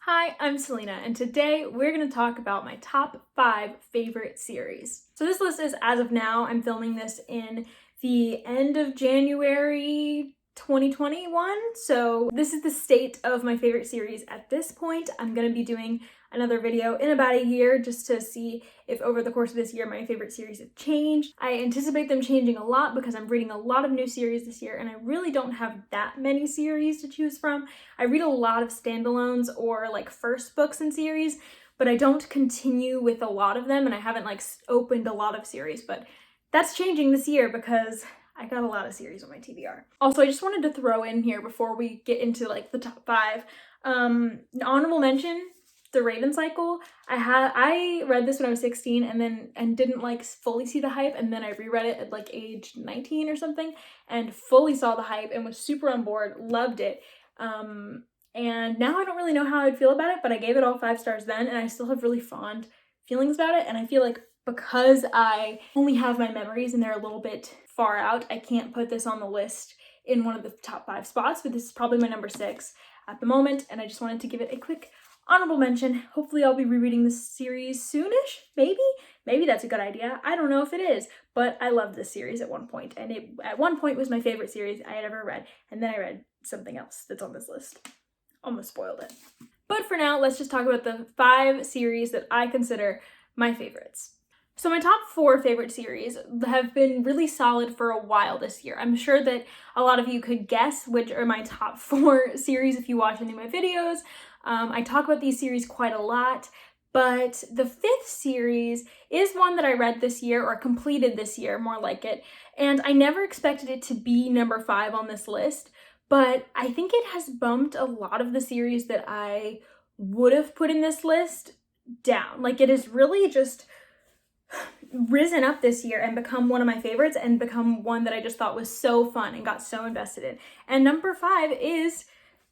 Hi, I'm Selena, and today we're going to talk about my top 5 favorite series. So this list is as of now. I'm filming this in the end of January 2021, so this is the state of my favorite series at this point. I'm going to be doing another video in about a year just to see if over the course of this year my favorite series have changed. I anticipate them changing a lot because I'm reading a lot of new series this year and I really don't have that many series to choose from. I read a lot of standalones or like first books in series, but I don't continue with a lot of them and I haven't opened a lot of series, but that's changing this year because I got a lot of series on my TBR. Also, I just wanted to throw in here before we get into the top 5, an honorable mention, The Raven Cycle. I read this when I was 16 and didn't fully see the hype, and then I reread it at age 19 or something and fully saw the hype and was super on board, loved it. And now I don't really know how I'd feel about it, but I gave it all 5 stars then and I still have really fond feelings about it, and I feel like because I only have my memories and they're a little bit far out, I can't put this on the list in one of the top 5 spots, but this is probably my number 6 at the moment, and I just wanted to give it a quick honorable mention. Hopefully I'll be rereading this series soonish, maybe that's a good idea. I don't know if it is, but I loved this series at one point, and it at one point was my favorite series I had ever read, and then I read something else that's on this list. Almost spoiled it. But for now, let's just talk about the 5 series that I consider my favorites. So my top 4 favorite series have been really solid for a while this year. I'm sure that a lot of you could guess which are my top 4 series if you watch any of my videos. I talk about these series quite a lot, but the 5th series is one that I read this year, or completed this year, more like it, and I never expected it to be number 5 on this list, but I think it has bumped a lot of the series that I would have put in this list down. It has really just risen up this year and become one of my favorites and become one that I just thought was so fun and got so invested in. And number 5 is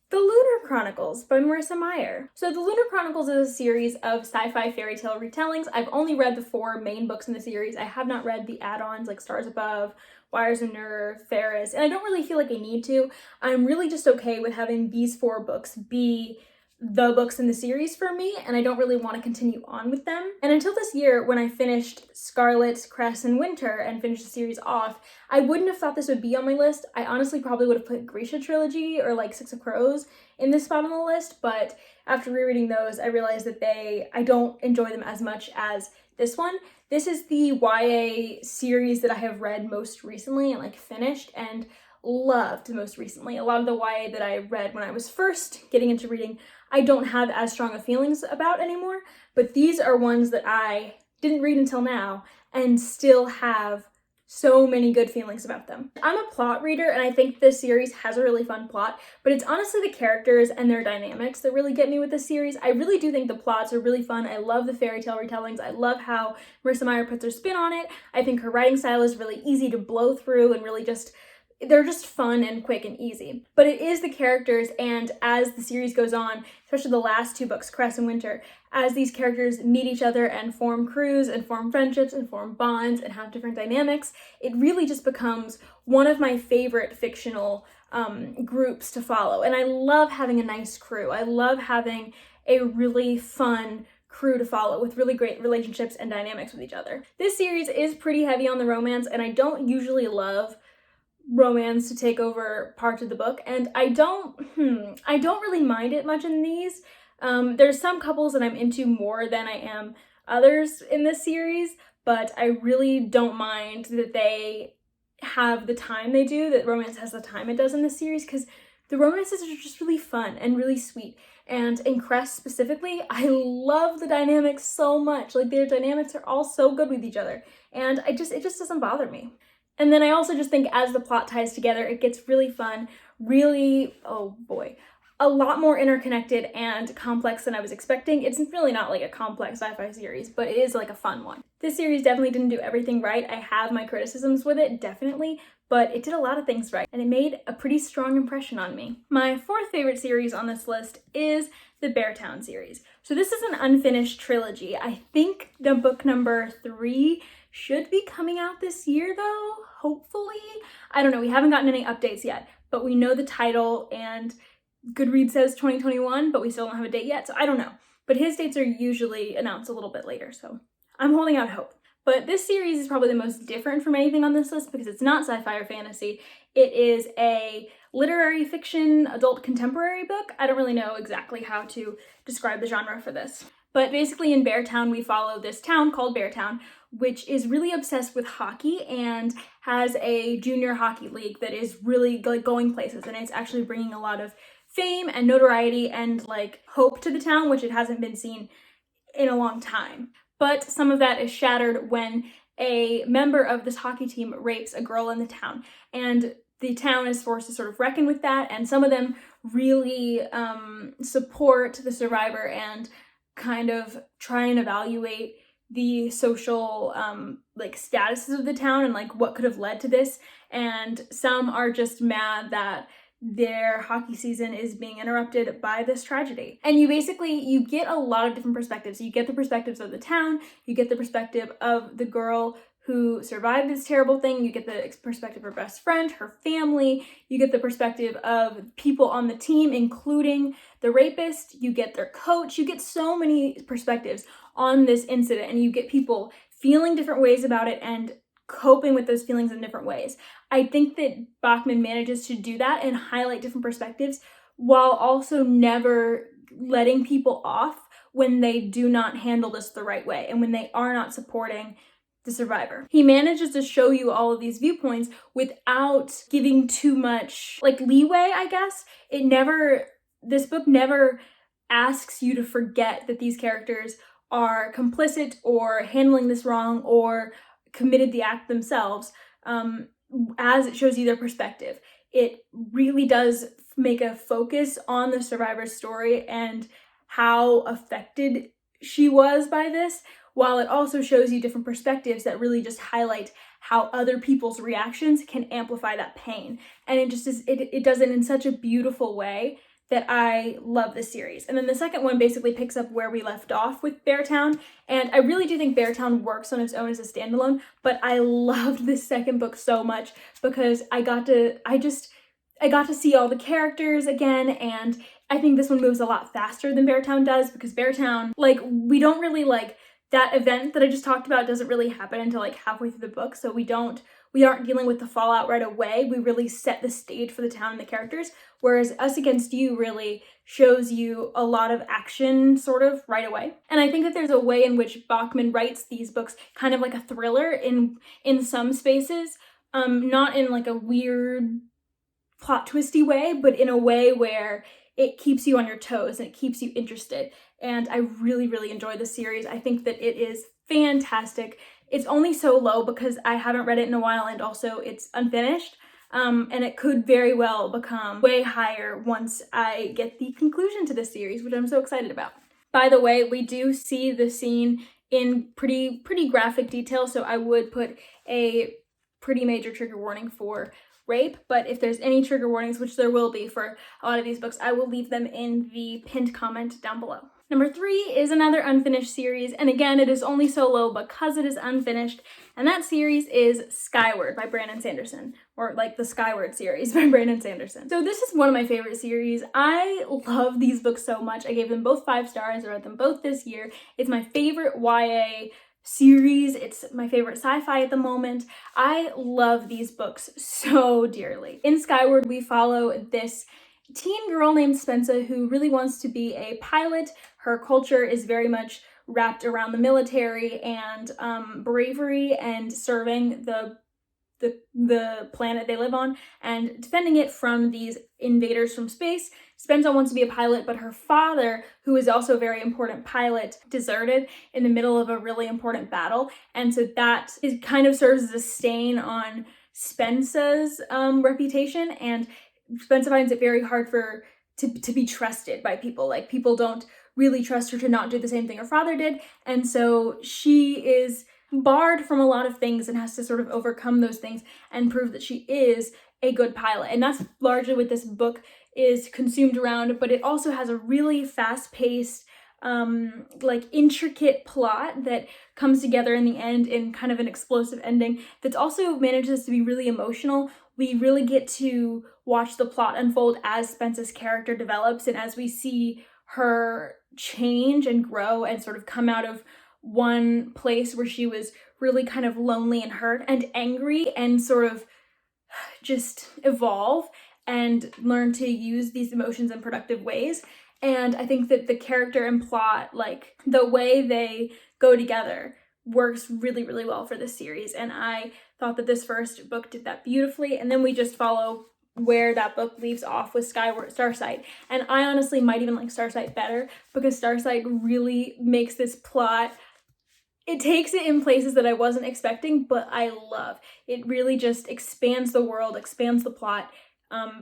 The Lunar Chronicles by Marissa Meyer. So The Lunar Chronicles is a series of sci-fi fairy tale retellings. I've only read the 4 main books in the series. I have not read the add-ons like Stars Above, Wires of Nerve, Ferris, and I don't really feel like I need to. I'm really just okay with having these 4 books be the books in the series for me, and I don't really want to continue on with them. And until this year, when I finished Scarlet, Cress, and Winter and finished the series off, I wouldn't have thought this would be on my list. I honestly probably would have put Grisha Trilogy or Six of Crows in this spot on the list, but after rereading those, I realized that I don't enjoy them as much as this one. This is the YA series that I have read most recently and finished and loved most recently. A lot of the YA that I read when I was first getting into reading, I don't have as strong of feelings about anymore, but these are ones that I didn't read until now and still have so many good feelings about them. I'm a plot reader and I think this series has a really fun plot, but it's honestly the characters and their dynamics that really get me with this series. I really do think the plots are really fun. I love the fairy tale retellings. I love how Marissa Meyer puts her spin on it. I think her writing style is really easy to blow through and really they're just fun and quick and easy. But it is the characters, and as the series goes on, especially the last 2 books, Cress and Winter, as these characters meet each other and form crews and form friendships and form bonds and have different dynamics, it really just becomes one of my favorite fictional groups to follow. And I love having a nice crew. I love having a really fun crew to follow with really great relationships and dynamics with each other. This series is pretty heavy on the romance, and I don't usually love romance to take over parts of the book, and I don't really mind it much in these. There's some couples that I'm into more than I am others in this series, but I really don't mind that they have the time they do, that romance has the time it does in this series, because the romances are just really fun and really sweet. And in Cress specifically, I love the dynamics so much. Their dynamics are all so good with each other, and it just doesn't bother me. And then I also just think as the plot ties together, it gets really fun, really, oh boy, a lot more interconnected and complex than I was expecting. It's really not a complex sci-fi series, but it is a fun one. This series definitely didn't do everything right. I have my criticisms with it, definitely, but it did a lot of things right, and it made a pretty strong impression on me. My 4th favorite series on this list is the Beartown series. So this is an unfinished trilogy. I think the book number 3 should be coming out this year though, hopefully. I don't know, we haven't gotten any updates yet, but we know the title and Goodreads says 2021, but we still don't have a date yet, so I don't know. But his dates are usually announced a little bit later, so I'm holding out hope. But this series is probably the most different from anything on this list because it's not sci-fi or fantasy. It is a literary fiction, adult contemporary book. I don't really know exactly how to describe the genre for this. But basically in Beartown, we follow this town called Beartown, which is really obsessed with hockey and has a junior hockey league that is really going places, and it's actually bringing a lot of fame and notoriety and like hope to the town, which it hasn't been seen in a long time. But some of that is shattered when a member of this hockey team rapes a girl in the town, and the town is forced to sort of reckon with that, and some of them really support the survivor and kind of try and evaluate the social like statuses of the town and like what could have led to this, and some are just mad that their hockey season is being interrupted by this tragedy. And you get a lot of different perspectives. You get the perspectives of the town, you get the perspective of the girl who survived this terrible thing, you get the perspective of her best friend, her family, you get the perspective of people on the team, including the rapist, you get their coach, you get so many perspectives on this incident, and you get people feeling different ways about it and coping with those feelings in different ways. I think that Bachman manages to do that and highlight different perspectives while also never letting people off when they do not handle this the right way and when they are not supporting the survivor. He manages to show you all of these viewpoints without giving too much like leeway, I guess. This book never asks you to forget that these characters are complicit or handling this wrong or committed the act themselves, as it shows you their perspective. It really does make a focus on the survivor's story and how affected she was by this, while it also shows you different perspectives that really just highlight how other people's reactions can amplify that pain. And it just is, it does it in such a beautiful way that I love this series. And then the second one basically picks up where we left off with Beartown, and I really do think Beartown works on its own as a standalone, but I loved this second book so much because I got to see all the characters again, and I think this one moves a lot faster than Beartown does because Beartown, we don't really that event that I just talked about doesn't really happen until halfway through the book, so we aren't dealing with the fallout right away. We really set the stage for the town and the characters, whereas Us Against You really shows you a lot of action sort of right away. And I think that there's a way in which Bachman writes these books kind of like a thriller in some spaces, not in a weird plot twisty way, but in a way where it keeps you on your toes and it keeps you interested. And I really, really enjoy this series. I think that it is fantastic. It's only so low because I haven't read it in a while, and also it's unfinished. And it could very well become way higher once I get the conclusion to this series, which I'm so excited about. By the way, we do see the scene in pretty graphic detail, so I would put a pretty major trigger warning for rape, but if there's any trigger warnings, which there will be for a lot of these books, I will leave them in the pinned comment down below. Number 3 is another unfinished series, and again, it is only so low because it is unfinished, and that series is Skyward by Brandon Sanderson, or the Skyward series by Brandon Sanderson. So this is one of my favorite series. I love these books so much. I gave them both 5 stars. I read them both this year. It's my favorite YA series. It's my favorite sci-fi at the moment. I love these books so dearly. In Skyward, we follow this teen girl named Spensa who really wants to be a pilot. Her culture is very much wrapped around the military and bravery and serving the planet they live on and defending it from these invaders from space. Spensa wants to be a pilot, but her father, who is also a very important pilot, deserted in the middle of a really important battle. And so that kind of serves as a stain on Spensa's reputation, and Spensa finds it very hard to be trusted by people. People don't really trust her to not do the same thing her father did, and so she is barred from a lot of things and has to sort of overcome those things and prove that she is a good pilot. And that's largely what this book is consumed around, but it also has a really fast-paced, intricate plot that comes together in the end in kind of an explosive ending that also manages to be really emotional. We really get to watch the plot unfold as Spence's character develops and as we see her change and grow and sort of come out of one place where she was really kind of lonely and hurt and angry and sort of just evolve and learn to use these emotions in productive ways. And I think that the character and plot, like the way they go together, works really, really well for this series. And I thought that this first book did that beautifully. And then we just follow where that book leaves off with Skyward Starsight. And I honestly might even like Starsight better because Starsight really makes this plot, it takes it in places that I wasn't expecting, but I love. It really just expands the world, expands the plot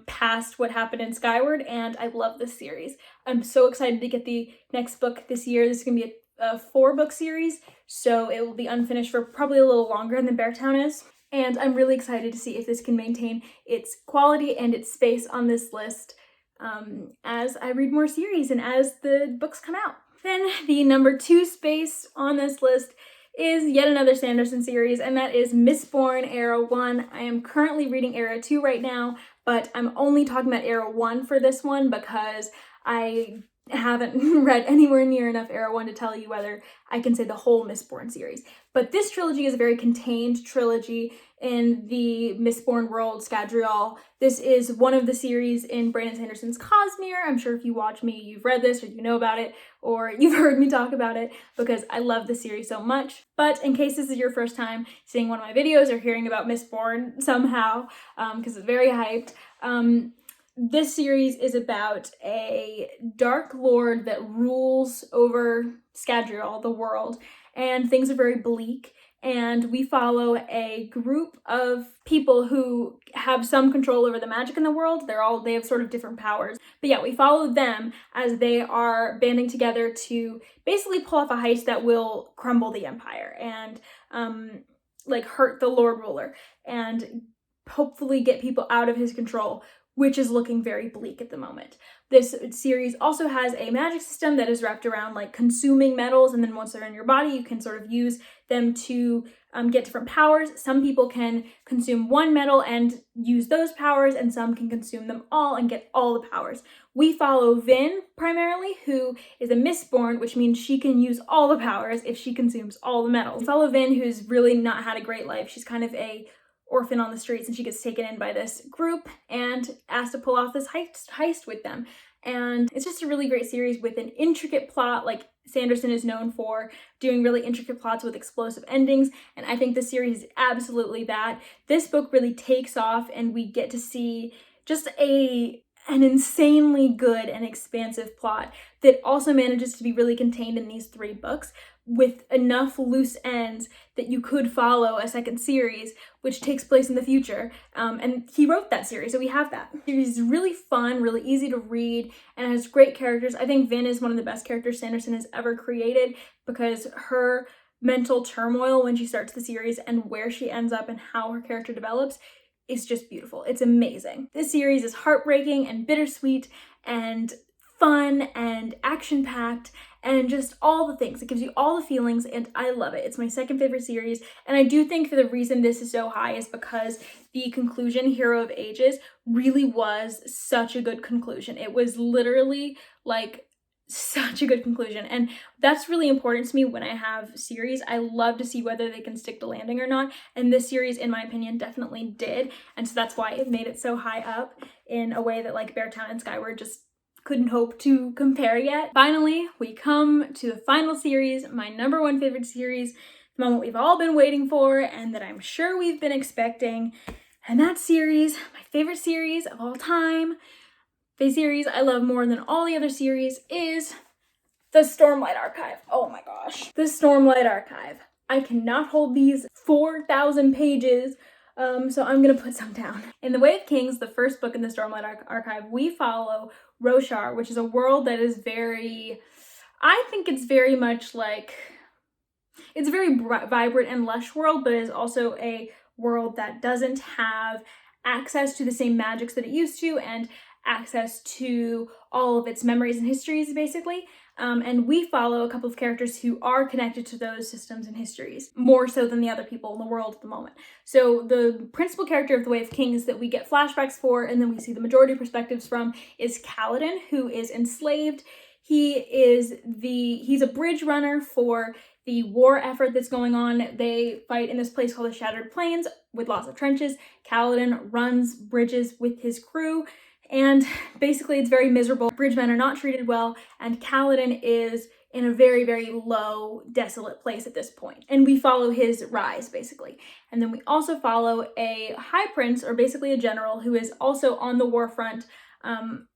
past what happened in Skyward, and I love this series. I'm so excited to get the next book this year. This is going to be a 4-book series, so it will be unfinished for probably a little longer than Beartown is. And I'm really excited to see if this can maintain its quality and its space on this list as I read more series and as the books come out. Then the number 2 space on this list is yet another Sanderson series, and that is Mistborn Era 1. I am currently reading Era 2 right now, but I'm only talking about Era 1 for this one because I haven't read anywhere near enough Era 1 to tell you whether I can say the whole Mistborn series. But this trilogy is a very contained trilogy in the Mistborn world, Scadrial. This is one of the series in Brandon Sanderson's Cosmere. I'm sure if you watch me, you've read this or you know about it or you've heard me talk about it because I love this series so much. But in case this is your first time seeing one of my videos or hearing about Mistborn somehow, because it's very hyped, this series is about a dark lord that rules over Scadrial, the world, and things are very bleak. And we follow a group of people who have some control over the magic in the world. They have sort of different powers. But yeah, we follow them as they are banding together to basically pull off a heist that will crumble the empire and like hurt the Lord Ruler and hopefully get people out of his control, which is looking very bleak at the moment. This series also has a magic system that is wrapped around like consuming metals, and then once they're in your body, you can sort of use them to get different powers. Some people can consume one metal and use those powers, and some can consume them all and get all the powers. We follow Vin primarily, who is a Mistborn, which means she can use all the powers if she consumes all the metals. We follow Vin, who's really not had a great life. She's kind of a orphan on the streets, and she gets taken in by this group and asked to pull off this heist with them. And it's just a really great series with an intricate plot, like Sanderson is known for doing really intricate plots with explosive endings, and I think this series is absolutely that. This book really takes off, and we get to see just an insanely good and expansive plot that also manages to be really contained in these 3 books with enough loose ends that you could follow a second series, which takes place in the future. And he wrote that series, so we have that. The series is really fun, really easy to read, and has great characters. I think Vin is one of the best characters Sanderson has ever created because her mental turmoil when she starts the series and where she ends up and how her character develops is just beautiful. It's amazing. This series is heartbreaking and bittersweet and fun and action-packed and just all the things. It gives you all the feelings, and I love it. It's my second favorite series, and I do think that the reason this is so high is because the conclusion, Hero of Ages, really was such a good conclusion. It was literally like such a good conclusion, and that's really important to me when I have series. I love to see whether they can stick to landing or not, and this series, in my opinion, definitely did, and so that's why it made it so high up in a way that like Beartown and Skyward just couldn't hope to compare yet. Finally, we come to the final series, my number 1 favorite series, the moment we've all been waiting for and that I'm sure we've been expecting. And that series, my favorite series of all time, the series I love more than all the other series, is the Stormlight Archive. Oh my gosh. The Stormlight Archive. I cannot hold these 4,000 pages, so I'm gonna put some down. In The Way of Kings, the first book in the Stormlight Archive, we follow Roshar, which is a world that is I think it's very much like, it's a very vibrant and lush world, but it is also a world that doesn't have access to the same magics that it used to and access to all of its memories and histories, basically. And we follow a couple of characters who are connected to those systems and histories, more so than the other people in the world at the moment. So the principal character of The Way of Kings that we get flashbacks for, and then we see the majority perspectives from, is Kaladin, who is enslaved. He's a bridge runner for the war effort that's going on. They fight in this place called the Shattered Plains with lots of trenches. Kaladin runs bridges with his crew, and basically it's very miserable. Bridgemen are not treated well, and Kaladin is in a very, very low, desolate place at this point. And we follow his rise, basically. And then we also follow a high prince, or basically a general, who is also on the war front,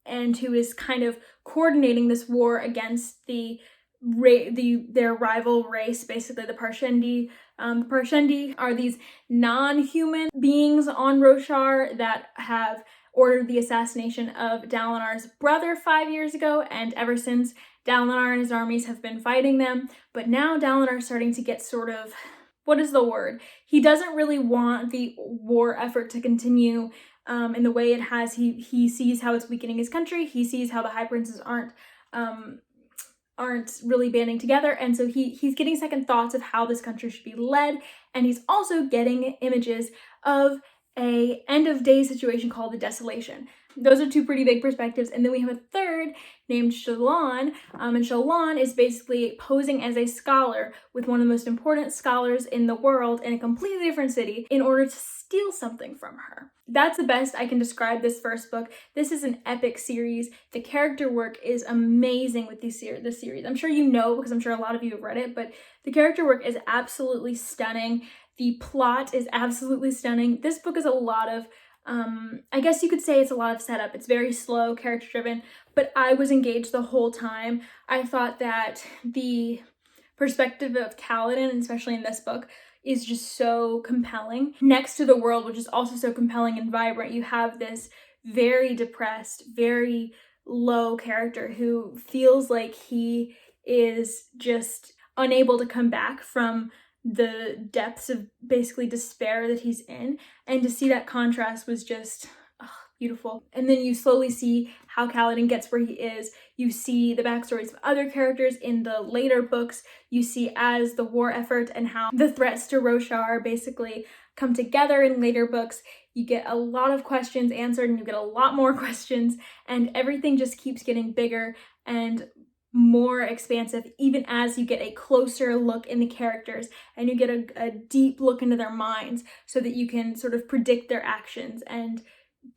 and who is kind of coordinating this war against their rival race, basically the Parshendi. Parshendi are these non-human beings on Roshar that have ordered the assassination of Dalinar's brother 5 years ago, and ever since, Dalinar and his armies have been fighting them. But now Dalinar is starting to get sort of, what is the word? He doesn't really want the war effort to continue in the way it has. He sees how it's weakening his country. He sees how the High Princes aren't really banding together, and so he's getting second thoughts of how this country should be led, and he's also getting images of a end of day situation called the Desolation. Those are two pretty big perspectives, and then we have a third named Shallan, and Shallan is basically posing as a scholar with one of the most important scholars in the world in a completely different city in order to steal something from her. That's the best I can describe this first book. This is an epic series. The character work is amazing with this series. I'm sure you know, because I'm sure a lot of you have read it, but the character work is absolutely stunning. The plot is absolutely stunning. This book is a lot of, I guess you could say it's a lot of setup. It's very slow, character driven, but I was engaged the whole time. I thought that the perspective of Kaladin, especially in this book, is just so compelling. Next to the world, which is also so compelling and vibrant, you have this very depressed, very low character who feels like he is just unable to come back from the depths of basically despair that he's in, and to see that contrast was just beautiful. And then you slowly see how Kaladin gets where he is. You see the backstories of other characters in the later books. You see as the war effort and how the threats to Roshar basically come together in later books. You get a lot of questions answered, and you get a lot more questions, and everything just keeps getting bigger and more expansive, even as you get a closer look in the characters and you get a deep look into their minds, so that you can sort of predict their actions and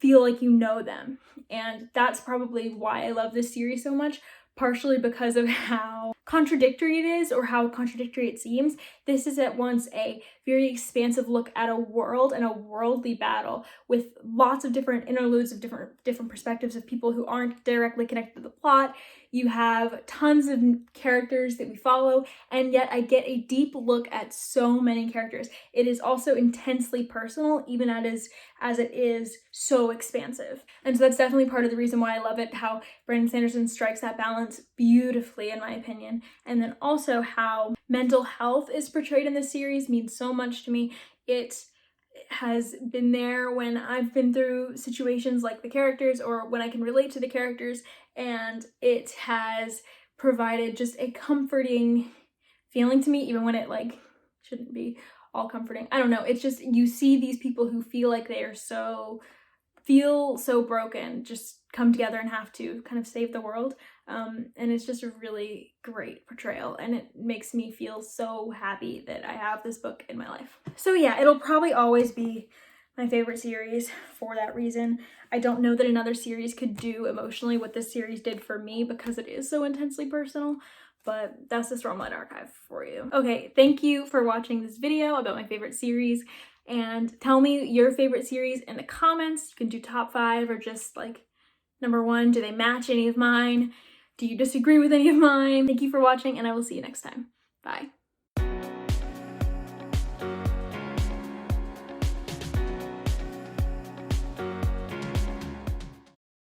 feel like you know them. And that's probably why I love this series so much, partially because of how contradictory it is, or how contradictory it seems. This is at once a very expansive look at a world and a worldly battle with lots of different interludes of different perspectives of people who aren't directly connected to the plot. You have tons of characters that we follow, and yet I get a deep look at so many characters. It is also intensely personal, even as it is so expansive. And so that's definitely part of the reason why I love it, how Brandon Sanderson strikes that balance beautifully, in my opinion. And then also how mental health is portrayed in this series means so much to me. It has been there when I've been through situations like the characters, or when I can relate to the characters, and it has provided just a comforting feeling to me, even when it shouldn't be all comforting. I don't know, it's just, you see these people who feel like they are feel so broken just come together and have to kind of save the world, and it's just a really great portrayal, and it makes me feel so happy that I have this book in my life. So yeah, it'll probably always be my favorite series for that reason. I don't know that another series could do emotionally what this series did for me, because it is so intensely personal, but that's the Stormlight Archive for you. Okay, thank you for watching this video about my favorite series, and tell me your favorite series in the comments. You can do top 5 or just number 1. Do they match any of mine? Do you disagree with any of mine? Thank you for watching, and I will see you next time. Bye.